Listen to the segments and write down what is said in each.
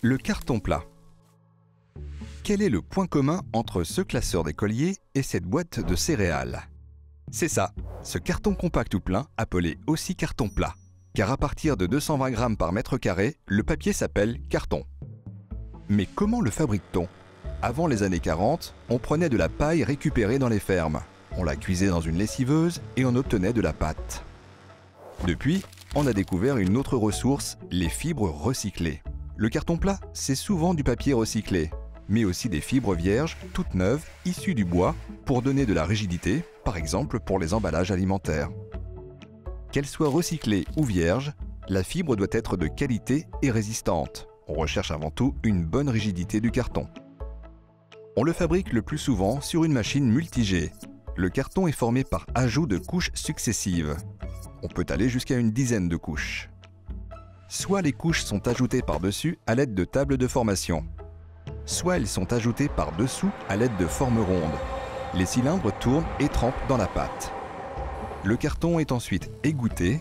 Le carton plat. Quel est le point commun entre ce classeur d'écoliers et cette boîte de céréales? C'est ça, ce carton compact ou plein appelé aussi carton plat. Car à partir de 220 grammes par mètre carré, le papier s'appelle carton. Mais comment le fabrique-t-on? Avant les années 40, on prenait de la paille récupérée dans les fermes. On la cuisait dans une lessiveuse et on obtenait de la pâte. Depuis, on a découvert une autre ressource, les fibres recyclées. Le carton plat, c'est souvent du papier recyclé, mais aussi des fibres vierges, toutes neuves, issues du bois, pour donner de la rigidité, par exemple pour les emballages alimentaires. Qu'elle soit recyclée ou vierge, la fibre doit être de qualité et résistante. On recherche avant tout une bonne rigidité du carton. On le fabrique le plus souvent sur une machine multijet. Le carton est formé par ajout de couches successives. On peut aller jusqu'à une dizaine de couches. Soit les couches sont ajoutées par-dessus à l'aide de tables de formation, soit elles sont ajoutées par-dessous à l'aide de formes rondes. Les cylindres tournent et trempent dans la pâte. Le carton est ensuite égoutté,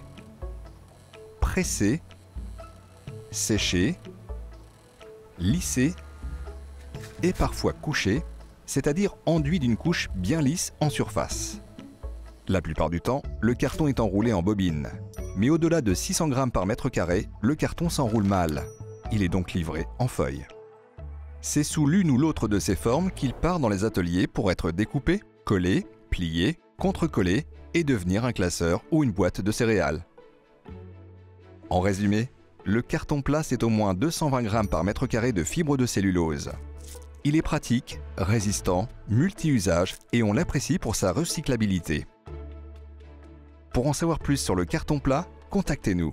pressé, séché, lissé et parfois couché, c'est-à-dire enduit d'une couche bien lisse en surface. La plupart du temps, le carton est enroulé en bobine. Mais au-delà de 600 grammes par mètre carré, le carton s'enroule mal. Il est donc livré en feuilles. C'est sous l'une ou l'autre de ces formes qu'il part dans les ateliers pour être découpé, collé, plié, contre-collé et devenir un classeur ou une boîte de céréales. En résumé, le carton plat, c'est au moins 220 grammes par mètre carré de fibres de cellulose. Il est pratique, résistant, multi-usage et on l'apprécie pour sa recyclabilité. Pour en savoir plus sur le carton plat, contactez-nous.